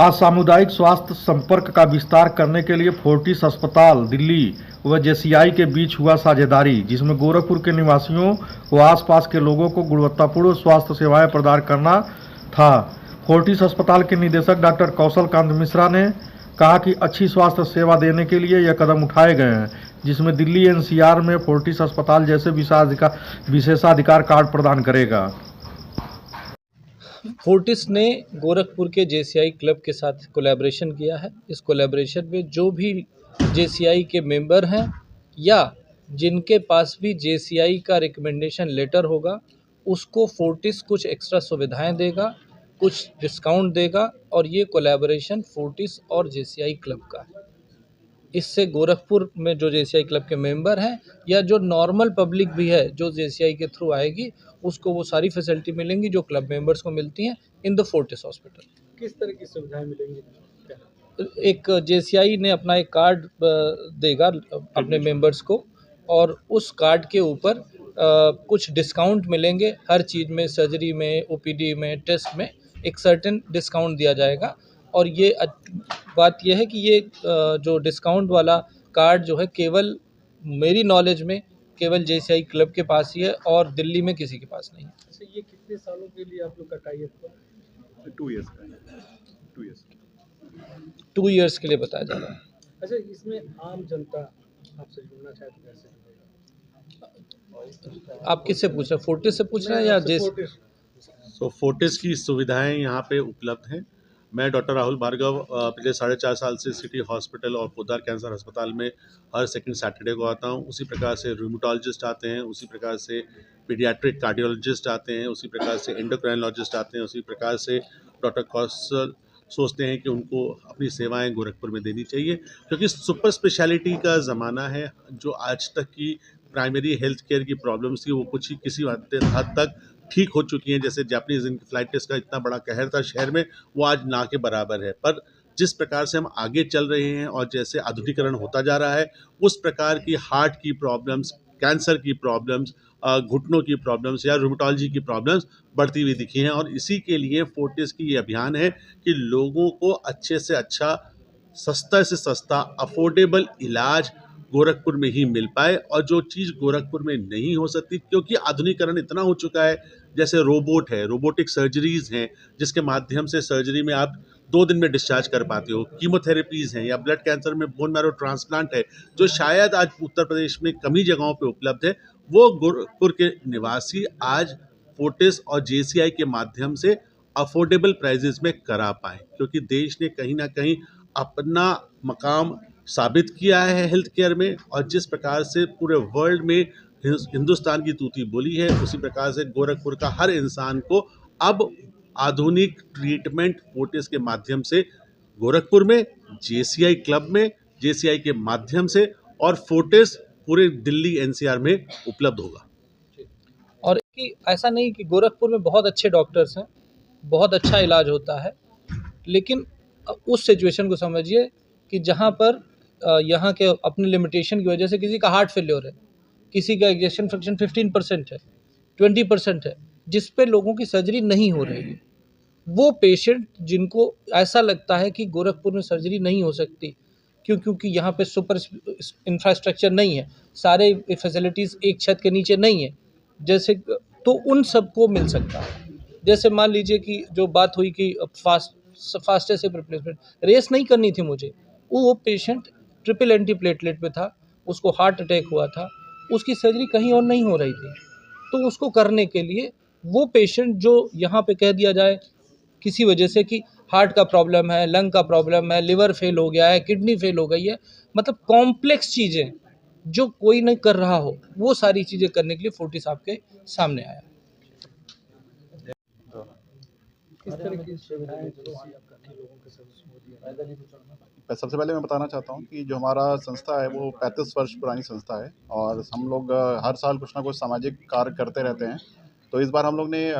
आज सामुदायिक स्वास्थ्य संपर्क का विस्तार करने के लिए फोर्टिस अस्पताल दिल्ली व जेसीआई के बीच हुआ साझेदारी, जिसमें गोरखपुर के निवासियों व आसपास के लोगों को गुणवत्तापूर्ण स्वास्थ्य सेवाएं प्रदान करना था। फोर्टिस अस्पताल के निदेशक डॉक्टर कौशल कांत मिश्रा ने कहा कि अच्छी स्वास्थ्य सेवा देने के लिए यह कदम उठाए गए हैं, जिसमें दिल्ली एनसीआर में फोर्टिस अस्पताल जैसे विशेषाधिकार कार्ड प्रदान करेगा। फोर्टिस ने गोरखपुर के जेसीआई क्लब के साथ कोलैबोरेशन किया है। इस कोलैबोरेशन में जो भी जेसीआई के मेंबर हैं या जिनके पास भी जेसीआई का रिकमेंडेशन लेटर होगा, उसको फोर्टिस कुछ एक्स्ट्रा सुविधाएं देगा, कुछ डिस्काउंट देगा और ये कोलैबोरेशन फोर्टिस और जेसीआई क्लब का है। इससे गोरखपुर में जो जेसीआई क्लब के मेंबर हैं या जो नॉर्मल पब्लिक भी है जो जेसीआई के थ्रू आएगी, उसको वो सारी फैसिलिटी मिलेंगी जो क्लब मेंबर्स को मिलती हैं इन द फोर्टिस हॉस्पिटल। किस तरह की सुविधाएं मिलेंगी? एक जेसीआई ने अपना एक कार्ड देगा अपने मेंबर्स को और उस कार्ड के ऊपर कुछ डिस्काउंट मिलेंगे हर चीज़ में, सर्जरी में, ओपीडी में, टेस्ट में एक सर्टेन डिस्काउंट दिया जाएगा। और ये बात यह है कि ये जो डिस्काउंट वाला कार्ड जो है केवल मेरी नॉलेज में केवल जेसीआई क्लब के पास ही है और दिल्ली में किसी के पास नहीं है। अच्छा, ये कितने सालों के लिए आप लोग का टाई अप है? 2 इयर्स का 2 इयर्स के लिए बताया जा रहा है। अच्छा, इसमें आम जनता आपसे जुड़ना चाहे तो कैसे जुड़ेगा? आप किससे पूछ रहे हैं, फोर्टिस से पूछ रहे हैं या जेसी? सो फोर्टिस की सुविधाएं यहाँ पे उपलब्ध हैं। मैं डॉक्टर राहुल भार्गव पिछले 4.5 साल से सिटी हॉस्पिटल और पोद्दार कैंसर अस्पताल में हर सेकंड सैटरडे को आता हूँ। उसी प्रकार से रूमेटोलॉजिस्ट आते हैं, उसी प्रकार से पीडियाट्रिक कार्डियोलॉजिस्ट आते हैं, उसी प्रकार से एंडोक्राइनोलॉजिस्ट आते हैं, उसी प्रकार से डॉक्टर कौशल सोचते हैं कि उनको अपनी सेवाएं गोरखपुर में देनी चाहिए, क्योंकि सुपर स्पेशलिटी का ज़माना है। जो आज तक की प्राइमरी हेल्थ केयर की प्रॉब्लम्स थी वो कुछ ही किसी हद तक ठीक हो चुकी हैं। जैसे जापानीज इंसेफ्लाइटिस का इतना बड़ा कहर था शहर में, वो आज ना के बराबर है। पर जिस प्रकार से हम आगे चल रहे हैं और जैसे आधुनिकीकरण होता जा रहा है, उस प्रकार की हार्ट की प्रॉब्लम्स, कैंसर की प्रॉब्लम्स, घुटनों की प्रॉब्लम्स या रूमेटोलॉजी की प्रॉब्लम्स बढ़ती हुई दिखी हैं। और इसी के लिए फोर्टिस की ये अभियान है कि लोगों को अच्छे से अच्छा, सस्ता से सस्ता, अफोर्डेबल इलाज गोरखपुर में ही मिल पाए। और जो चीज़ गोरखपुर में नहीं हो सकती, क्योंकि आधुनिकीकरण इतना हो चुका है, जैसे रोबोट है, रोबोटिक सर्जरीज़ हैं जिसके माध्यम से सर्जरी में आप 2 दिन में डिस्चार्ज कर पाते हो, कीमोथेरेपीज़ हैं, या ब्लड कैंसर में बोन मैरो ट्रांसप्लांट है, जो शायद आज उत्तर प्रदेश में कमी जगहों पे उपलब्ध है। वो गोरखपुर के निवासी आज फोर्टिस और जेसीआई के माध्यम से अफोर्डेबल प्राइजेस में करा पाएँ, क्योंकि देश ने कहीं ना कहीं अपना मकाम साबित किया है हेल्थ केयर में। और जिस प्रकार से पूरे वर्ल्ड में हिंदुस्तान की तूती बोली है, उसी प्रकार से गोरखपुर का हर इंसान को अब आधुनिक ट्रीटमेंट फोर्टिस के माध्यम से गोरखपुर में, जेसीआई क्लब में, जेसीआई के माध्यम से, और फोर्टिस पूरे दिल्ली एनसीआर में उपलब्ध होगा। और कि ऐसा नहीं कि गोरखपुर में बहुत अच्छे डॉक्टर्स हैं, बहुत अच्छा इलाज होता है, लेकिन उस सिचुएशन को समझिए कि जहाँ पर यहाँ के अपने लिमिटेशन की वजह से किसी का हार्ट फेल्योर है, किसी का इजेक्शन फ्रैक्शन 15% है, 20% है, जिस पे लोगों की सर्जरी नहीं हो रही है। वो पेशेंट जिनको ऐसा लगता है कि गोरखपुर में सर्जरी नहीं हो सकती क्योंकि यहाँ पे सुपर इंफ्रास्ट्रक्चर नहीं है, सारे फैसिलिटीज़ एक छत के नीचे नहीं है, जैसे तो उन सबको मिल सकता है। जैसे मान लीजिए कि जो बात हुई कि फास्टेस्ट रिप्लेसमेंट रेस नहीं करनी थी मुझे, वो पेशेंट ट्रिपल एंटीप्लेटलेट पे था, उसको हार्ट अटैक हुआ था, उसकी सर्जरी कहीं और नहीं हो रही थी, तो उसको करने के लिए वो पेशेंट जो यहाँ पे कह दिया जाए किसी वजह से कि हार्ट का प्रॉब्लम है, लंग का प्रॉब्लम है, लिवर फेल हो गया है, किडनी फेल हो गई है, मतलब कॉम्प्लेक्स चीज़ें जो कोई नहीं कर रहा हो, वो सारी चीज़ें करने के लिए फोर्टिस आपके सामने आया। किस तरह की सुविधाएं लोगों के सर्विस? सबसे पहले मैं बताना चाहता हूँ कि जो हमारा संस्था है वो 35 वर्ष पुरानी संस्था है और हम लोग हर साल कुछ ना कुछ सामाजिक कार्य करते रहते हैं। तो इस बार हम लोग ने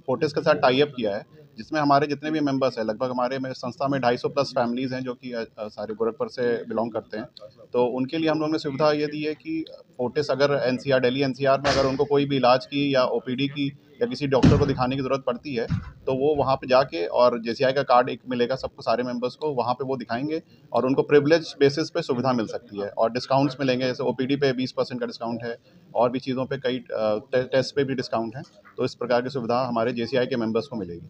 फोर्टिस के साथ टाई अप किया है जिसमें हमारे जितने भी मेंबर्स हैं, लगभग हमारे में संस्था में 250 प्लस फैमिलीज़ हैं जो कि सारे गोरखपुर से बिलोंग करते हैं। तो उनके लिए हम लोगों ने सुविधा ये दी है कि फोर्टिस अगर एनसीआर, दिल्ली एनसीआर में अगर उनको कोई भी इलाज की या ओपीडी की या किसी डॉक्टर को दिखाने की ज़रूरत पड़ती है, तो वो वहाँ पे जाके और जेसीआई का कार्ड एक मिलेगा सबको, सारे मेंबर्स को, वहाँ पे वो दिखाएंगे और उनको प्रिविलेज बेसिस पे सुविधा मिल सकती है और डिस्काउंट्स मिलेंगे। जैसे ओपीडी पे 20% का डिस्काउंट है और भी चीज़ों पे कई टेस्ट पे भी डिस्काउंट है। तो इस प्रकार की सुविधा हमारे जेसीआई के मेंबर्स को मिलेगी।